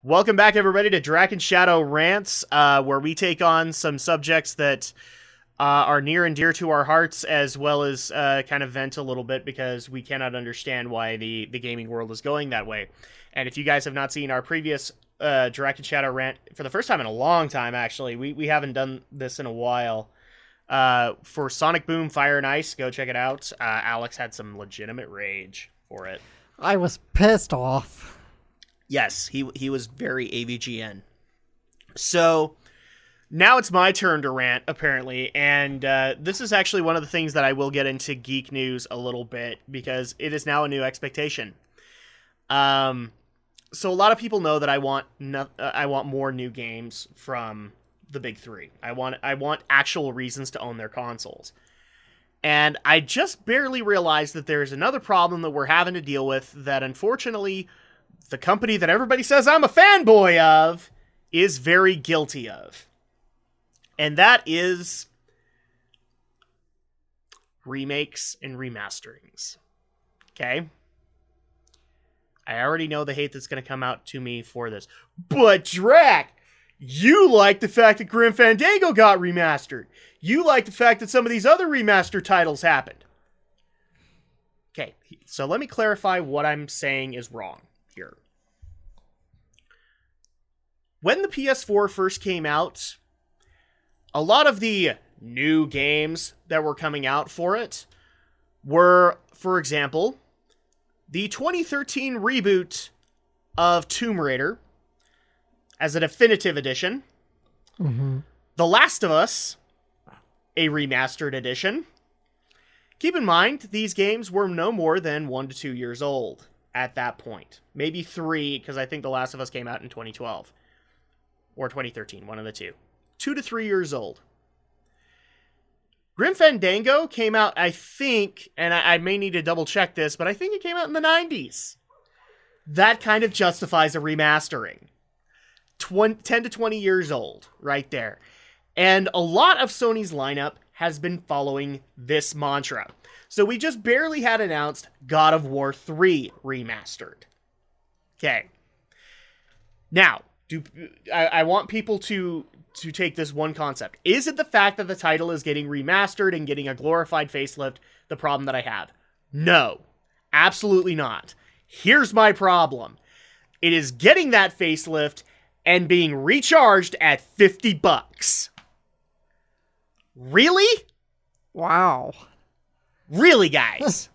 Welcome back, everybody, to Drak and Shadow Rants, where we take on some subjects that are near and dear to our hearts, as well as kind of vent a little bit because we cannot understand why the gaming world is going that way. And if you guys have not seen our previous Drak and Shadow Rant, for the first time in a long time, actually, we haven't done this in a while, for Sonic Boom, Fire and Ice, go check it out. Alex had some legitimate rage for it. I was pissed off. Yes, he was very AVGN. So now it's my turn to rant, apparently, and this is actually one of the things that I will get into geek news a little bit because it is now a new expectation. So a lot of people know that I want more new games from the big three. I want actual reasons to own their consoles. And I just barely realized that there's another problem that we're having to deal with that, unfortunately, the company that everybody says I'm a fanboy of is very guilty of. And that is remakes and remasterings. Okay? I already know the hate that's going to come out to me for this. But Drak, you like the fact that Grim Fandango got remastered. You like the fact that some of these other remaster titles happened. Okay, so let me clarify what I'm saying is wrong here. When the PS4 first came out, a lot of the new games that were coming out for it were, for example, the 2013 reboot of Tomb Raider as a definitive edition, The Last of Us, a remastered edition. Keep in mind, these games were no more than 1 to 2 years old at that point. Maybe 3, because I think The Last of Us came out in 2012. Or 2013, one of the two. 2 to 3 years old. Grim Fandango came out, I think, and I may need to double check this, but I think it came out in the 90s. That kind of justifies a remastering. 10 to 20 years old, right there. And a lot of Sony's lineup has been following this mantra. So we just barely had announced God of War 3 remastered. Okay. Now, I want people to take this one concept. Is it the fact that the title is getting remastered and getting a glorified facelift the problem that I have? No. Absolutely not. Here's my problem. It is getting that facelift and being recharged at $50. Really? Wow. Really, guys?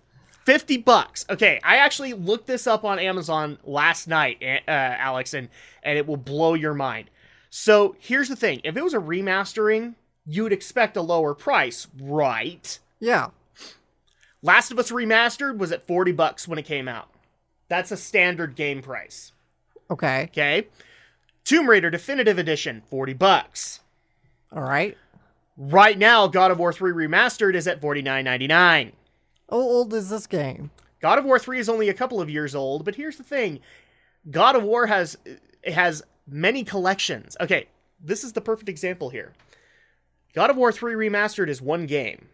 $50. Okay, I actually looked this up on Amazon last night, Alex, and it will blow your mind. So, here's the thing. If it was a remastering, you would expect a lower price, right? Yeah. Last of Us Remastered was at $40 when it came out. That's a standard game price. Okay. Okay? Tomb Raider Definitive Edition, $40. All right. Right now, God of War 3 Remastered is at $49.99. How old is this game? God of War 3 is only a couple of years old, but here's the thing. God of War has many collections. Okay, this is the perfect example here. God of War 3 Remastered is one game.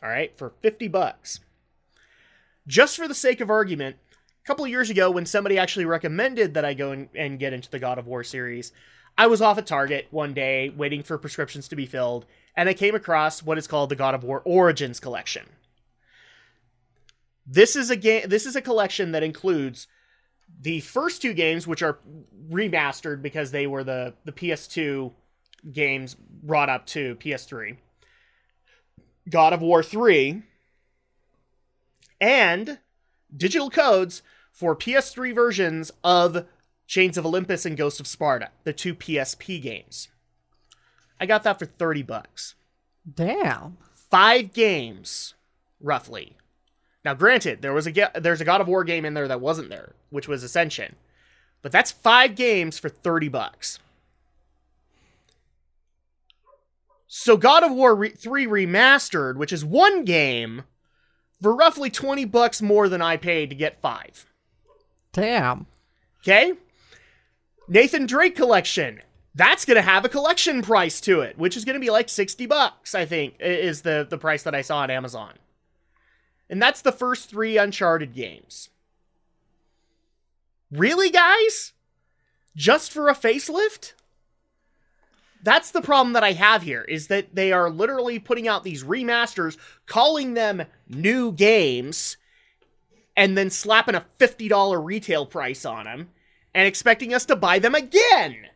All right, for $50. Just for the sake of argument, a couple of years ago when somebody actually recommended that I go and get into the God of War series, I was off at Target one day waiting for prescriptions to be filled, and I came across what is called the God of War Origins collection. This is a collection that includes the first two games, which are remastered because they were the PS2 games brought up to PS3. God of War 3, and digital codes for PS3 versions of Chains of Olympus and Ghost of Sparta, the two PSP games. I got that for $30. Damn. 5 games, roughly. Now, granted, there's a God of War game in there that wasn't there, which was Ascension. But that's 5 games for $30. So God of War 3 Remastered, which is one game, for roughly $20 more than I paid to get 5. Damn. Okay? Nathan Drake Collection. That's going to have a collection price to it, which is going to be like $60, I think, is the price that I saw on Amazon. And that's the first 3 Uncharted games. Really, guys? just for a facelift? That's the problem that I have here, is that they are literally putting out these remasters, calling them new games, and then slapping a $50 retail price on them, and expecting us to buy them again.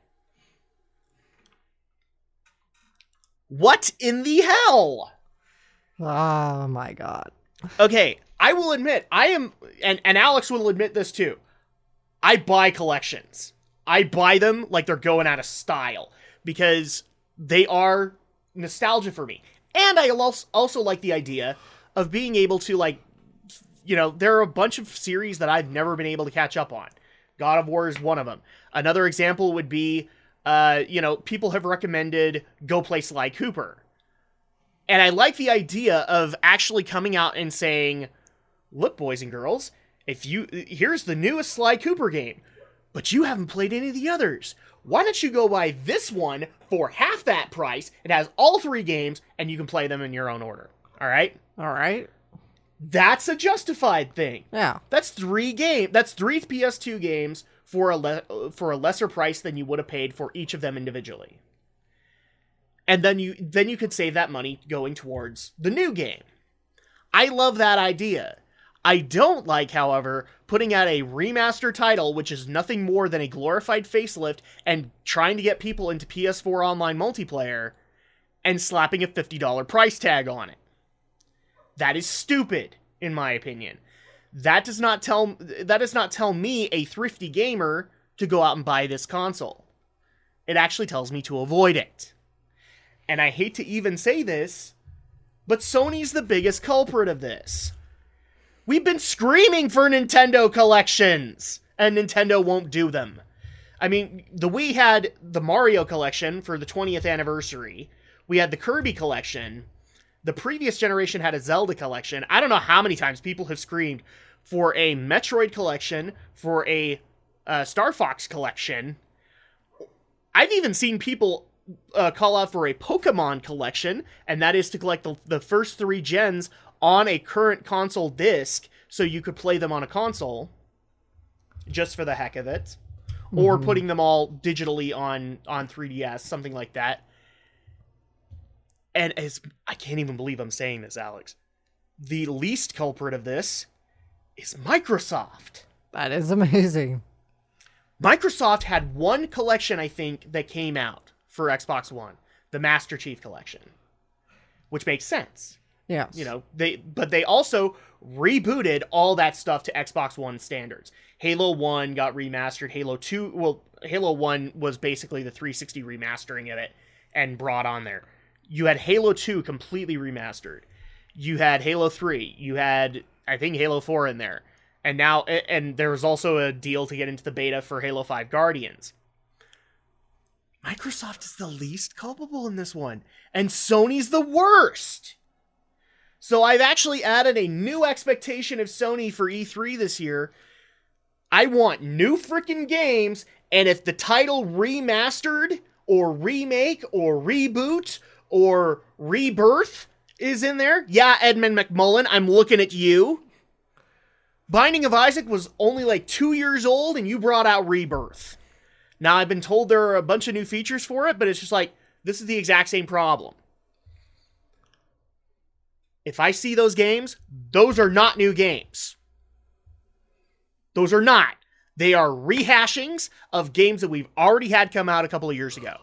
What in the hell? Oh my god. Okay, I will admit, I am, and Alex will admit this too, I buy collections. I buy them like they're going out of style, because they are nostalgia for me. And I also like the idea of being able to, like, you know, there are a bunch of series that I've never been able to catch up on. God of War is one of them. Another example would be, you know, people have recommended Go Play Sly Cooper. And I like the idea of actually coming out and saying, look, boys and girls, here's the newest Sly Cooper game, but you haven't played any of the others. Why don't you go buy this one for half that price? It has all 3 games, and you can play them in your own order. All right? All right. That's a justified thing. Yeah. That's 3 PS2 games for a lesser price than you would have paid for each of them individually. And then you could save that money going towards the new game. I love that idea. I don't like, however, putting out a remaster title, which is nothing more than a glorified facelift, and trying to get people into PS4 online multiplayer, and slapping a $50 price tag on it. That is stupid, in my opinion. That does not tell me, a thrifty gamer, to go out and buy this console. It actually tells me to avoid it. And I hate to even say this, but Sony's the biggest culprit of this. We've been screaming for Nintendo collections, and Nintendo won't do them. I mean, the Wii had the Mario collection for the 20th anniversary. We had the Kirby collection. The previous generation had a Zelda collection. I don't know how many times people have screamed for a Metroid collection, for a Star Fox collection. I've even seen people call out for a Pokemon collection, and that is to collect the first 3 gens on a current console disc, so you could play them on a console, just for the heck of it, or putting them all digitally on 3DS, something like that. And I can't even believe I'm saying this, Alex. The least culprit of this is Microsoft. That is amazing. Microsoft had one collection, I think, that came out for Xbox One, the Master Chief Collection, which makes sense. Yes. You know, they also rebooted all that stuff to Xbox One standards. Halo 1 got remastered. Halo 1 was basically the 360 remastering of it and brought on there. You had Halo 2 completely remastered. You had Halo 3. You had, I think, Halo 4 in there. And there was also a deal to get into the beta for Halo 5 Guardians. Microsoft is the least culpable in this one. And Sony's the worst. So I've actually added a new expectation of Sony for E3 this year. I want new freaking games, and if the title remastered, or remake, or reboot, or rebirth is in there, yeah, Edmund McMullen, I'm looking at you. Binding of Isaac was only like 2 years old, and you brought out Rebirth. Now, I've been told there are a bunch of new features for it, but it's just like, this is the exact same problem. If I see those games, those are not new games. Those are not. They are rehashings of games that we've already had come out a couple of years ago.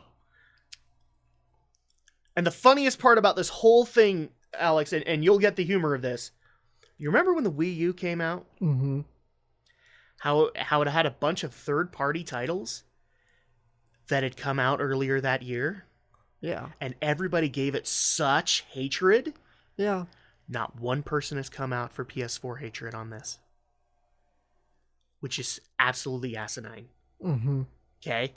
And the funniest part about this whole thing, Alex, and you'll get the humor of this, you remember when the Wii U came out? Mm-hmm. How it had a bunch of third-party titles that had come out earlier that year? Yeah. And everybody gave it such hatred? Yeah. Not one person has come out for PS4 hatred on this. Which is absolutely asinine. Mm-hmm. Okay?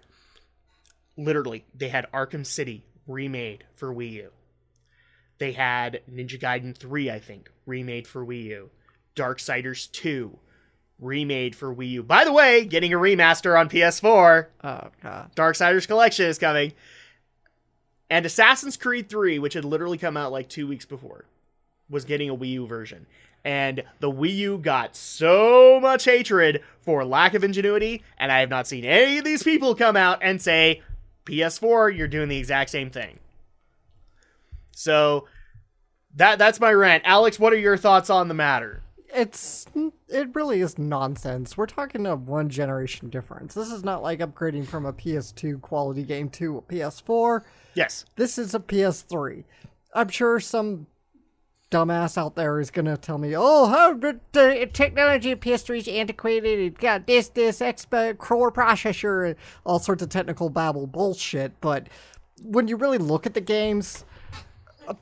Literally, they had Arkham City remade for Wii U. They had Ninja Gaiden 3, I think, remade for Wii U. Darksiders 2, remade for Wii U. By the way, getting a remaster on PS4. Oh, God. Darksiders Collection is coming. And Assassin's Creed 3, which had literally come out like 2 weeks before, was getting a Wii U version. And the Wii U got so much hatred for lack of ingenuity, and I have not seen any of these people come out and say, PS4, you're doing the exact same thing. So that's my rant. Alex, what are your thoughts on the matter? It really is nonsense. We're talking a one generation difference. This is not like upgrading from a PS2 quality game to a PS4. Yes. This is a PS3. I'm sure some dumbass out there is gonna tell me, "Oh, how the technology of PS3 is antiquated. It got this expert core processor, and all sorts of technical babble bullshit." But when you really look at the games,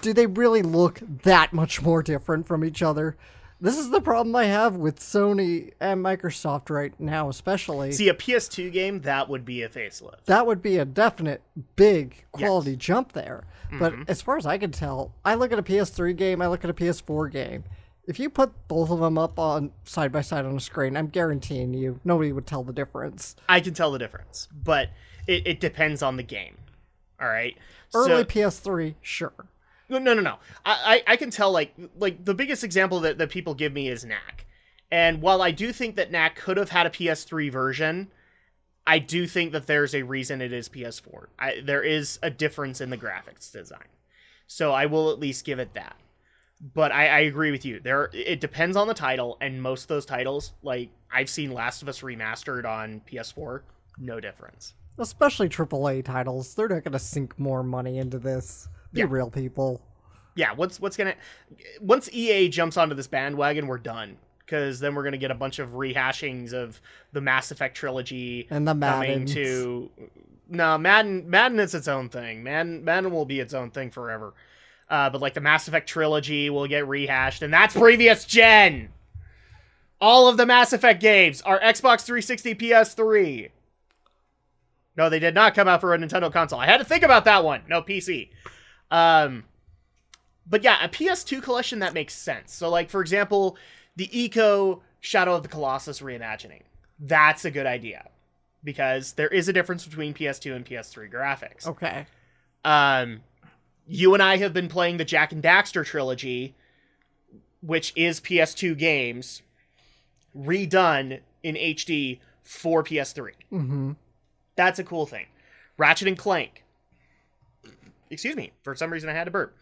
do they really look that much more different from each other? This is the problem I have with Sony and Microsoft right now, especially. See, a PS2 game, that would be a facelift. That would be a definite big quality jump there. But as far as I can tell, I look at a PS3 game, I look at a PS4 game. If you put both of them up on side by side on a screen, I'm guaranteeing you, nobody would tell the difference. I can tell the difference, but it depends on the game. All right? Early PS3, sure. No. I can tell, like the biggest example that people give me is Knack. And while I do think that Knack could have had a PS3 version, I do think that there's a reason it is PS4. There is a difference in the graphics design. So I will at least give it that. But I agree with you. It depends on the title, and most of those titles, like I've seen Last of Us Remastered on PS4, no difference. Especially AAA titles. They're not going to sink more money into this. Be real, people. Yeah, once EA jumps onto this bandwagon, we're done. Because then we're going to get a bunch of rehashings of the Mass Effect trilogy. And the Madden. No, Madden is its own thing. Madden will be its own thing forever. But like the Mass Effect trilogy will get rehashed, and that's previous gen! All of the Mass Effect games are Xbox 360, PS3. No, they did not come out for a Nintendo console. I had to think about that one. No, PC. But yeah, a PS2 collection, that makes sense. So like, for example, the Eco Shadow of the Colossus reimagining. That's a good idea. Because there is a difference between PS2 and PS3 graphics. Okay. You and I have been playing the Jak and Daxter trilogy, which is PS2 games, redone in HD for PS3. Mm-hmm. That's a cool thing. Ratchet and Clank. Excuse me. For some reason, I had to burp.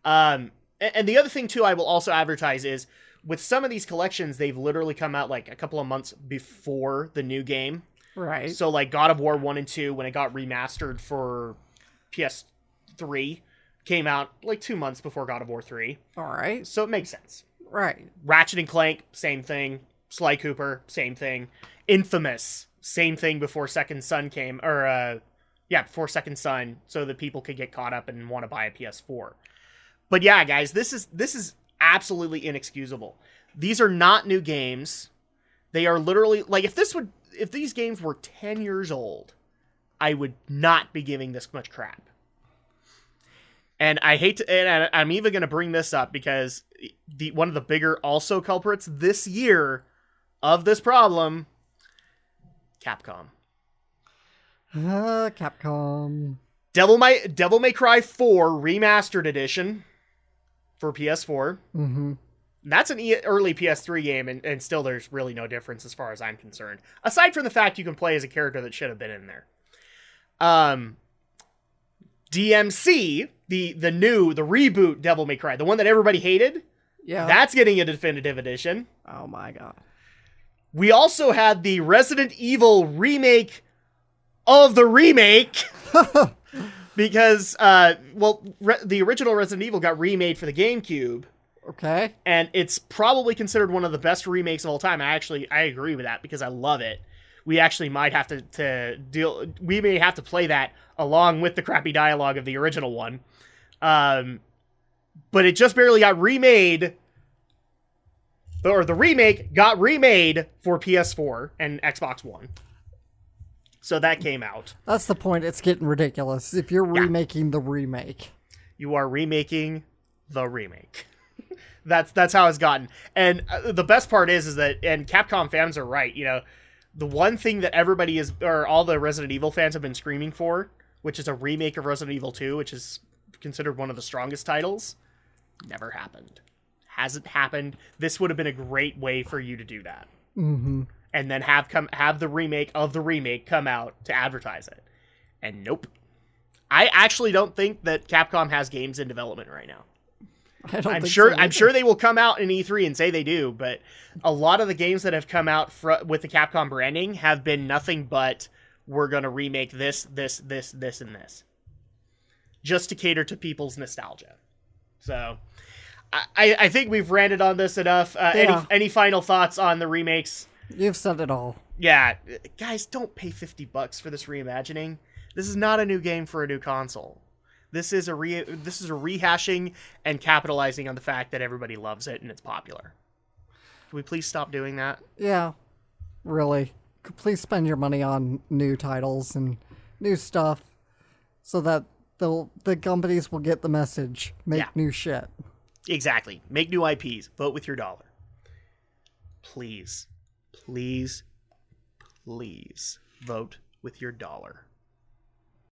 And the other thing, too, I will also advertise is, with some of these collections, they've literally come out like a couple of months before the new game. Right. So like God of War 1 and 2, when it got remastered for PS3, came out like 2 months before God of War 3. All right. So it makes sense. Right. Ratchet and Clank, same thing. Sly Cooper, same thing. Infamous, same thing before Second Son came, before Second Son, so that people could get caught up and want to buy a PS4. But yeah, guys, this is absolutely inexcusable. These are not new games. They are literally like, if these games were 10 years old, I would not be giving this much crap. And I hate to, and I'm even going to bring this up because one of the bigger also culprits this year of this problem, Capcom. Capcom. Devil May Cry 4 Remastered Edition for PS4. Mm-hmm. That's an early PS3 game, and still there's really no difference as far as I'm concerned. Aside from the fact you can play as a character that should have been in there. DMC, the reboot Devil May Cry, the one that everybody hated, that's getting a definitive edition. Oh my god. We also had the Resident Evil remake of the remake. Because, the original Resident Evil got remade for the GameCube. Okay. And it's probably considered one of the best remakes of all time. I agree with that because I love it. We actually might have we may have to play that along with the crappy dialogue of the original one. But it just barely got remade, or the remake got remade for PS4 and Xbox One. So that came out. That's the point. It's getting ridiculous. If you're remaking the remake. You are remaking the remake. That's how it's gotten. And the best part is that, and Capcom fans are right, the one thing that all the Resident Evil fans have been screaming for, which is a remake of Resident Evil 2, which is considered one of the strongest titles, never happened. Hasn't happened. This would have been a great way for you to do that. Mm-hmm. And then have the remake of the remake come out to advertise it. And nope. I actually don't think that Capcom has games in development right now. I'm sure they will come out in E3 and say they do, but a lot of the games that have come out with the Capcom branding have been nothing but we're going to remake this, and this. Just to cater to people's nostalgia. So, I think we've ranted on this enough. Any final thoughts on the remakes? You've said it all. Yeah. Guys, don't pay $50 for this reimagining. This is not a new game for a new console. This is a rehashing and capitalizing on the fact that everybody loves it and it's popular. Can we please stop doing that? Yeah, really. Please spend your money on new titles and new stuff so that the companies will get the message. Make new shit. Exactly. Make new IPs. Vote with your dollar. Please, please, please vote with your dollar.